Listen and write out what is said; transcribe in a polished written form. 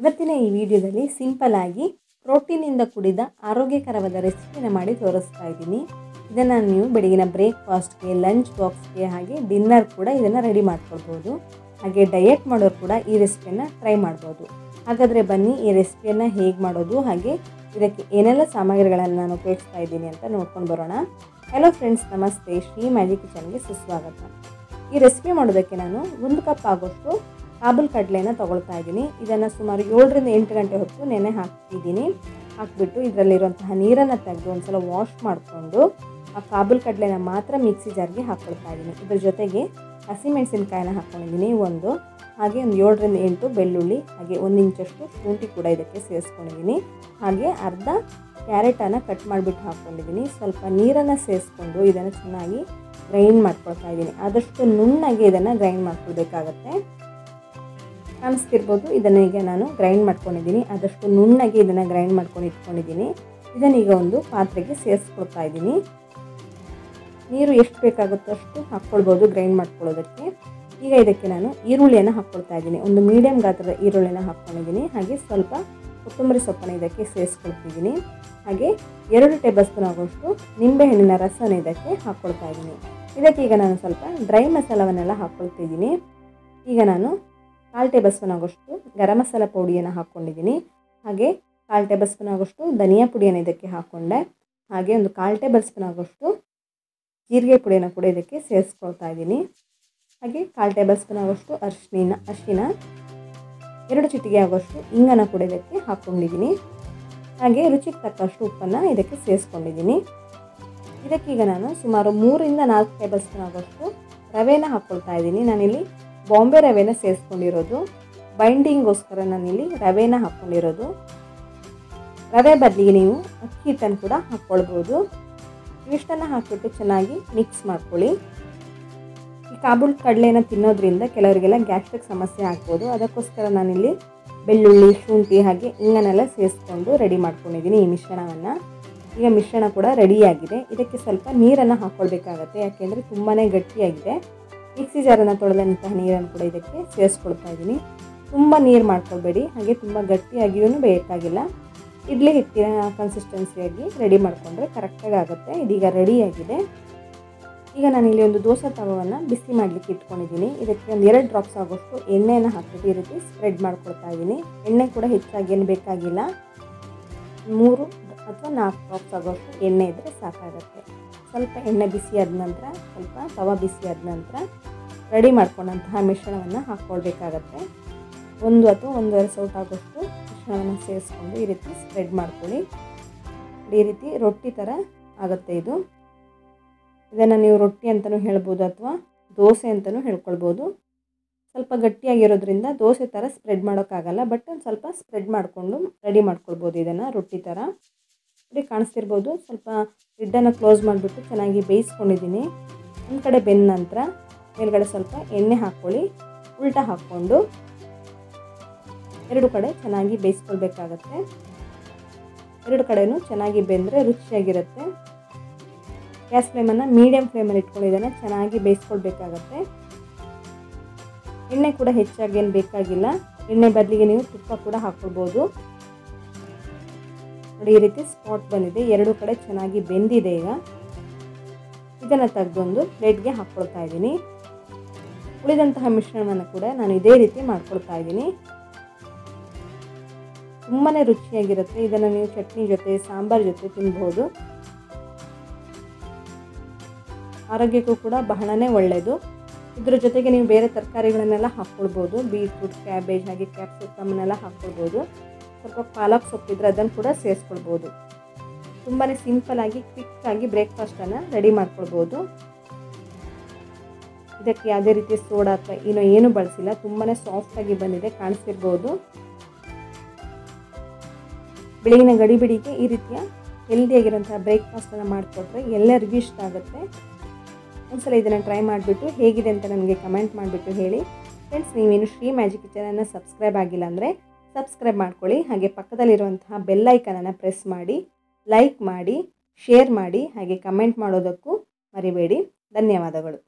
ಇವತ್ತಿನ ಈ ವಿಡಿಯೋದಲ್ಲಿ ಸಿಂಪಲ್ ಆಗಿ ಪ್ರೋಟೀನ್ ಇಂದ ಕೂಡಿದ ಆರೋಗ್ಯಕರವಾದ ರೆಸಿಪಿನ ಮಾಡಿ ತೋರಿಸ್ತಾ ಇದ್ದೀನಿ. ಇದನ್ನ ನೀವು ಬೆಳಗಿನ ಬ್ರೇಕ್‌ಫಾಸ್ಟ್‌ಗೆ, ಲಂಚ್ ಬಾಕ್ಸ್‌ಗೆ ಹಾಗೆ ಡಿನ್ನರ್ ಕೂಡ ಇದನ್ನ ರೆಡಿ ಮಾಡ್ಕೊಳ್ಬಹುದು. ಹಾಗೆ ಡಯಟ್ ಮಾಡೋರು ಕೂಡ ಈ ರೆಸಿಪಿಯನ್ನ ಟ್ರೈ ಮಾಡಬಹುದು. ಹಾಗಾದ್ರೆ ಬನ್ನಿ ಈ ರೆಸಿಪಿಯನ್ನ ಹೇಗೆ ಮಾಡೋದು ಹಾಗೆ ಇದಕ್ಕೆ ಏನೆಲ್ಲ ಸಾಮಗ್ರಿಗಳನ್ನು ನಾನು ಉಪಯೋಗಿಸ್ತಾ ಇದ್ದೀನಿ ಅಂತ ನೋಡ್ಕೊಂಡು ಬರೋಣ. ಹಲೋ ಫ್ರೆಂಡ್ಸ್, ನಮಸ್ತೆ. ಶ್ರೀ ಮ್ಯಾಜಿಕ್ ಕಿಚನ್‌ಗೆ ಸುಸ್ವಾಗತ. ಈ ರೆಸಿಪಿ ಮಾಡೋದಕ್ಕೆ ನಾನು 1 ಕಪ್ ಆಗೋಷ್ಟು ಕಾಬೂಲ್ ಕಡಲೆನ ತಗೊಳ್ತಾ ಇದ್ದೀನಿ. ಇದನ್ನು ಸುಮಾರು 7 ರಿಂದ 8 ಗಂಟೆ ಹೊತ್ತು ನೆನೆ ಹಾಕ್ತಿದ್ದೀನಿ. ಹಾಕಿಬಿಟ್ಟು ಇದರಲ್ಲಿರುವಂತಹ ನೀರನ್ನು ತೆಗೆದು ಒಂದ್ಸಲ ವಾಶ್ ಮಾಡಿಕೊಂಡು ಆ ಕಾಬೂಲ್ ಕಡಲೆನ ಮಾತ್ರ ಮಿಕ್ಸಿ ಜಾರ್ಗೆ ಹಾಕ್ಕೊಳ್ತಾ ಇದ್ದೀನಿ. ಇದ್ರ ಜೊತೆಗೆ ಹಸಿಮೆಣಸಿನಕಾಯಿನ ಹಾಕ್ಕೊಂಡಿದ್ದೀನಿ ಒಂದು, ಹಾಗೆ ಒಂದು 7 ರಿಂದ 8 ಬೆಳ್ಳುಳ್ಳಿ, ಹಾಗೆ 1 ಇಂಚಷ್ಟು ಶುಂಠಿ ಕೂಡ ಇದಕ್ಕೆ ಸೇರಿಸ್ಕೊಂಡಿದ್ದೀನಿ. ಹಾಗೆ ಅರ್ಧ ಕ್ಯಾರೆಟನ್ನು ಕಟ್ ಮಾಡಿಬಿಟ್ಟು ಹಾಕ್ಕೊಂಡಿದ್ದೀನಿ. ಸ್ವಲ್ಪ ನೀರನ್ನು ಸೇರಿಸ್ಕೊಂಡು ಇದನ್ನು ಚೆನ್ನಾಗಿ ಗ್ರೈಂಡ್ ಮಾಡ್ಕೊಳ್ತಾ ಇದ್ದೀನಿ. ಆದಷ್ಟು ನುಣ್ಣಗೆ ಇದನ್ನು ಗ್ರೈಂಡ್ ಮಾಡ್ಕೊಳ್ಬೇಕಾಗತ್ತೆ. ಕಾಣಿಸ್ತಿರ್ಬೋದು, ಇದನ್ನು ಈಗ ನಾನು ಗ್ರೈಂಡ್ ಮಾಡ್ಕೊಂಡಿದ್ದೀನಿ. ಆದಷ್ಟು ನುಣ್ಣಗೆ ಇದನ್ನು ಗ್ರೈಂಡ್ ಮಾಡ್ಕೊಂಡು ಇಟ್ಕೊಂಡಿದ್ದೀನಿ. ಇದನ್ನೀಗ ಒಂದು ಪಾತ್ರೆಗೆ ಸೇರಿಸ್ಕೊಳ್ತಾ ಇದ್ದೀನಿ. ನೀರು ಎಷ್ಟು ಬೇಕಾಗುತ್ತೋ ಅಷ್ಟು ಹಾಕ್ಕೊಳ್ಬೋದು ಗ್ರೈಂಡ್ ಮಾಡ್ಕೊಳ್ಳೋದಕ್ಕೆ. ಈಗ ಇದಕ್ಕೆ ನಾನು ಈರುಳ್ಳಿಯನ್ನು ಹಾಕ್ಕೊಳ್ತಾ ಇದ್ದೀನಿ. ಒಂದು ಮೀಡಿಯಮ್ ಗಾತ್ರದ ಈರುಳ್ಳಿನ ಹಾಕ್ಕೊಂಡಿದ್ದೀನಿ. ಹಾಗೆ ಸ್ವಲ್ಪ ಕೊತ್ತಂಬರಿ ಸೊಪ್ಪನ್ನು ಇದಕ್ಕೆ ಸೇರಿಸ್ಕೊಳ್ತಿದ್ದೀನಿ. ಹಾಗೆ 2 ಟೇಬಲ್ ಸ್ಪೂನ್ ಆಗೋಷ್ಟು ನಿಂಬೆಹಣ್ಣಿನ ರಸನ ಇದಕ್ಕೆ ಹಾಕ್ಕೊಳ್ತಾ ಇದ್ದೀನಿ. ಇದಕ್ಕೆ ಈಗ ನಾನು ಸ್ವಲ್ಪ ಡ್ರೈ ಮಸಾಲವನ್ನೆಲ್ಲ ಹಾಕ್ಕೊಳ್ತಿದ್ದೀನಿ. ಈಗ ನಾನು 1/4 ಟೇಬಲ್ ಸ್ಪೂನ್ ಆಗೋಷ್ಟು ಗರಂ ಮಸಾಲ ಪುಡಿಯನ್ನು ಹಾಕ್ಕೊಂಡಿದ್ದೀನಿ. ಹಾಗೆ 1/4 ಟೇಬಲ್ ಸ್ಪೂನ್ ಆಗೋಷ್ಟು ಧನಿಯಾ ಪುಡಿಯನ್ನು ಇದಕ್ಕೆ ಹಾಕ್ಕೊಂಡೆ. ಹಾಗೆ ಒಂದು 1/4 ಟೇಬಲ್ ಸ್ಪೂನ್ ಆಗೋಷ್ಟು ಜೀರಿಗೆ ಪುಡಿಯನ್ನು ಕೂಡ ಇದಕ್ಕೆ ಸೇರಿಸ್ಕೊಳ್ತಾ ಇದ್ದೀನಿ. ಹಾಗೆ 1/4 ಟೇಬಲ್ ಸ್ಪೂನ್ ಆಗೋಷ್ಟು ಅರಿಶಿನ, 2 ಚಿಟಿಕೆ ಆಗೋಷ್ಟು ಇಂಗನ್ನು ಕೂಡ ಇದಕ್ಕೆ ಹಾಕ್ಕೊಂಡಿದ್ದೀನಿ. ಹಾಗೆ ರುಚಿಗೆ ತಕ್ಕಷ್ಟು ಉಪ್ಪನ್ನು ಇದಕ್ಕೆ ಸೇರಿಸ್ಕೊಂಡಿದ್ದೀನಿ. ಇದಕ್ಕೀಗ ನಾನು ಸುಮಾರು 3 ರಿಂದ 4 ಟೇಬಲ್ ಸ್ಪೂನ್ ಆಗೋಷ್ಟು ರವೆನ ಹಾಕ್ಕೊಳ್ತಾ ಇದ್ದೀನಿ. ನಾನಿಲ್ಲಿ ಬಾಂಬೆ ರವೆನ ಸೇರಿಸ್ಕೊಂಡಿರೋದು. ಬೈಂಡಿಂಗ್ಗೋಸ್ಕರ ನಾನಿಲ್ಲಿ ರವೆನ ಹಾಕ್ಕೊಂಡಿರೋದು. ರವೆ ಬದಲಿಗೆ ನೀವು ಅಕ್ಕಿ ಹಿಟ್ಟನ್ನು ಕೂಡ ಹಾಕ್ಕೊಳ್ಬೋದು. ಇವಿಷ್ಟನ್ನು ಹಾಕಿಬಿಟ್ಟು ಚೆನ್ನಾಗಿ ಮಿಕ್ಸ್ ಮಾಡ್ಕೊಳ್ಳಿ. ಈ ಕಾಬೂಲ್ ಕಡಲೆನ ತಿನ್ನೋದ್ರಿಂದ ಕೆಲವರಿಗೆಲ್ಲ ಗ್ಯಾಸ್ಟ್ರಿಕ್ ಸಮಸ್ಯೆ ಆಗ್ಬೋದು. ಅದಕ್ಕೋಸ್ಕರ ನಾನಿಲ್ಲಿ ಬೆಳ್ಳುಳ್ಳಿ, ಶುಂಠಿ ಹಾಗೆ ಇಂಗನ್ನೆಲ್ಲ ಸೇರಿಸ್ಕೊಂಡು ರೆಡಿ ಮಾಡ್ಕೊಂಡಿದ್ದೀನಿ ಈ ಮಿಶ್ರಣವನ್ನು. ಈಗ ಮಿಶ್ರಣ ಕೂಡ ರೆಡಿಯಾಗಿದೆ. ಇದಕ್ಕೆ ಸ್ವಲ್ಪ ನೀರನ್ನು ಹಾಕ್ಕೊಳ್ಬೇಕಾಗತ್ತೆ, ಯಾಕೆಂದರೆ ತುಂಬಾ ಗಟ್ಟಿಯಾಗಿದೆ. ಮಿಕ್ಸಿ ಜಾರನ್ನು ತೊಳೆದಂತಹ ನೀರನ್ನು ಕೂಡ ಇದಕ್ಕೆ ಸೇರಿಸ್ಕೊಳ್ತಾ ಇದ್ದೀನಿ. ತುಂಬ ನೀರು ಮಾಡ್ಕೊಳ್ಬೇಡಿ, ಹಾಗೆ ತುಂಬ ಗಟ್ಟಿಯಾಗಿಯೂ ಬೇಯಕ್ಕಾಗಿಲ್ಲ. ಇಡ್ಲಿ ಹಿಟ್ಟಿನ ಕನ್ಸಿಸ್ಟೆನ್ಸಿಯಾಗಿ ರೆಡಿ ಮಾಡಿಕೊಂಡ್ರೆ ಕರೆಕ್ಟಾಗಿ ಆಗುತ್ತೆ. ಇದೀಗ ರೆಡಿಯಾಗಿದೆ. ಈಗ ನಾನಿಲ್ಲಿ ಒಂದು ದೋಸೆ ತವವನ್ನು ಬಿಸಿ ಮಾಡಲಿಕ್ಕೆ ಇಟ್ಕೊಂಡಿದ್ದೀನಿ. ಇದಕ್ಕೆ ಒಂದು 2 ಡ್ರಾಪ್ಸ್ ಆಗೋಷ್ಟು ಎಣ್ಣೆಯನ್ನು ಹಾಕಿಬಿಟ್ಟು ಈ ರೀತಿ ಸ್ಪ್ರೆಡ್ ಮಾಡ್ಕೊಳ್ತಾ ಇದ್ದೀನಿ. ಎಣ್ಣೆ ಕೂಡ ಹೆಚ್ಚಾಗಿ ಏನು ಬೇಕಾಗಿಲ್ಲ, 3 ಅಥವಾ 4 ಡ್ರಾಪ್ಸ್ ಆಗೋಷ್ಟು ಎಣ್ಣೆ ಇದ್ದರೆ ಸಾಕಾಗುತ್ತೆ. ಸ್ವಲ್ಪ ಎಣ್ಣೆ ಬಿಸಿ ಆದ ನಂತರ, ಸ್ವಲ್ಪ ತವ ಬಿಸಿ ಆದ ನಂತರ ರೆಡಿ ಮಾಡ್ಕೊಂಡಂತಹ ಮಿಶ್ರಣವನ್ನು ಹಾಕ್ಕೊಳ್ಬೇಕಾಗತ್ತೆ. 1 ಅಥವಾ 1.5 ಸೌಟ್ ಆಗೋಷ್ಟು ಮಿಶ್ರಣವನ್ನು ಸೇರಿಸ್ಕೊಂಡು ಈ ರೀತಿ ಸ್ಪ್ರೆಡ್ ಮಾಡ್ಕೊಳ್ಳಿ. ಈ ರೀತಿ ರೊಟ್ಟಿ ಥರ ಆಗುತ್ತೆ ಇದು. ಇದನ್ನು ನೀವು ರೊಟ್ಟಿ ಅಂತಲೂ ಹೇಳ್ಬೋದು ಅಥವಾ ದೋಸೆ ಅಂತಲೂ ಹೇಳ್ಕೊಳ್ಬೋದು. ಸ್ವಲ್ಪ ಗಟ್ಟಿಯಾಗಿರೋದ್ರಿಂದ ದೋಸೆ ಥರ ಸ್ಪ್ರೆಡ್ ಮಾಡೋಕ್ಕಾಗಲ್ಲ, ಬಟ್ ಒಂದು ಸ್ವಲ್ಪ ಸ್ಪ್ರೆಡ್ ಮಾಡಿಕೊಂಡು ರೆಡಿ ಮಾಡ್ಕೊಳ್ಬೋದು ಇದನ್ನು ರೊಟ್ಟಿ ಥರ. ನೋಡಿ, ಕಾಣಿಸ್ತಿರ್ಬೋದು. ಸ್ವಲ್ಪ ಲಿಡ್ಡನ್ನು ಕ್ಲೋಸ್ ಮಾಡಿಬಿಟ್ಟು ಚೆನ್ನಾಗಿ ಬೇಯಿಸ್ಕೊಂಡಿದ್ದೀನಿ. ಒಂದು ಕಡೆ ಬೆಂದ ನಂತರ ಮೇಲ್ಗಡೆ ಸ್ವಲ್ಪ ಎಣ್ಣೆ ಹಾಕ್ಕೊಳ್ಳಿ. ಉಲ್ಟಾ ಹಾಕ್ಕೊಂಡು 2 ಕಡೆ ಚೆನ್ನಾಗಿ ಬೇಯಿಸ್ಕೊಳ್ಬೇಕಾಗತ್ತೆ. 2 ಕಡೆಯೂ ಚೆನ್ನಾಗಿ ಬೆಂದರೆ ರುಚಿಯಾಗಿರುತ್ತೆ. ಗ್ಯಾಸ್ ಫ್ಲೇಮನ್ನು ಮೀಡಿಯಮ್ ಫ್ಲೇಮಲ್ಲಿ ಇಟ್ಕೊಂಡು ಇದನ್ನು ಚೆನ್ನಾಗಿ ಬೇಯಿಸ್ಕೊಳ್ಬೇಕಾಗತ್ತೆ. ಎಣ್ಣೆ ಕೂಡ ಹೆಚ್ಚಾಗಿ ಏನು ಬೇಕಾಗಿಲ್ಲ. ಎಣ್ಣೆ ಬದಲಿಗೆ ನೀವು ತುಪ್ಪ ಕೂಡ ಹಾಕ್ಕೊಳ್ಬೋದು. ನೋಡಿ, ಈ ರೀತಿ ಸ್ಪಾಟ್ ಬಂದಿದೆ. 2 ಕಡೆ ಚೆನ್ನಾಗಿ ಬೆಂದಿದೆ. ಈಗ ಇದನ್ನು ತೆಗೆದೊಂದು ಪ್ಲೇಟ್ಗೆ ಹಾಕ್ಕೊಳ್ತಾ ಇದ್ದೀನಿ. ಉಳಿದಂತಹ ಮಿಶ್ರಣವನ್ನು ಕೂಡ ನಾನು ಇದೇ ರೀತಿ ಮಾಡ್ಕೊಳ್ತಾ ಇದ್ದೀನಿ. ತುಂಬಾ ರುಚಿಯಾಗಿರುತ್ತೆ. ಇದನ್ನು ನೀವು ಚಟ್ನಿ ಜೊತೆ, ಸಾಂಬಾರ್ ಜೊತೆ ತಿನ್ಬೋದು. ಆರೋಗ್ಯಕ್ಕೂ ಕೂಡ ಬಹಳನೇ ಒಳ್ಳೆಯದು. ಇದ್ರ ಜೊತೆಗೆ ನೀವು ಬೇರೆ ತರಕಾರಿಗಳನ್ನೆಲ್ಲ ಹಾಕ್ಕೊಳ್ಬೋದು. ಬೀಟ್ರೂಟ್, ಕ್ಯಾಬೇಜ್ ಹಾಗೆ ಕ್ಯಾಪ್ಸಿಕಮ್ನೆಲ್ಲ ಹಾಕ್ಕೊಳ್ಬೋದು. ಸ್ವಲ್ಪ ಪಾಲಕ್ ಸೊಪ್ಪಿದ್ರೆ ಅದನ್ನು ಕೂಡ ಸೇರಿಸ್ಕೊಳ್ಬೋದು. ತುಂಬಾ ಸಿಂಪಲ್ಲಾಗಿ ಕ್ವಿಕ್ಕಾಗಿ ಬ್ರೇಕ್ಫಾಸ್ಟನ್ನು ರೆಡಿ ಮಾಡ್ಕೊಳ್ಬೋದು. ಇದಕ್ಕೆ ಯಾವುದೇ ರೀತಿಯ ಸೋಡಾ ಅಥವಾ ಏನು ಬಳಸಿಲ್ಲ. ತುಂಬಾ ಸಾಫ್ಟಾಗಿ ಬಂದಿದೆ, ಕಾಣಿಸ್ತಿರ್ಬೋದು. ಬೆಳಗಿನ ಗಡಿಬಿಡಿಗೆ ಈ ರೀತಿಯ ಹೆಲ್ದಿಯಾಗಿರೋಂಥ ಬ್ರೇಕ್ಫಾಸ್ಟನ್ನು ಮಾಡಿಕೊಟ್ರೆ ಎಲ್ಲರಿಗೂ ಇಷ್ಟ ಆಗುತ್ತೆ. ಒಂದ್ಸಲ ಇದನ್ನು ಟ್ರೈ ಮಾಡಿಬಿಟ್ಟು ಹೇಗಿದೆ ಅಂತ ನನಗೆ ಕಮೆಂಟ್ ಮಾಡಿಬಿಟ್ಟು ಹೇಳಿ. ಫ್ರೆಂಡ್ಸ್, ನೀವೇನು ಶ್ರೀ ಮ್ಯಾಜಿಕ್ ಕಿಚನನ್ನು ಸಬ್ಸ್ಕ್ರೈಬ್ ಆಗಿಲ್ಲ ಅಂದರೆ ಸಬ್ಸ್ಕ್ರೈಬ್ ಮಾಡ್ಕೊಳ್ಳಿ. ಹಾಗೆ ಪಕ್ಕದಲ್ಲಿರುವಂತಹ ಬೆಲ್ ಐಕನನ್ನು ಪ್ರೆಸ್ ಮಾಡಿ, ಲೈಕ್ ಮಾಡಿ, ಶೇರ್ ಮಾಡಿ, ಹಾಗೆ ಕಮೆಂಟ್ ಮಾಡೋದಕ್ಕೂ ಮರಿಬೇಡಿ. ಧನ್ಯವಾದಗಳು.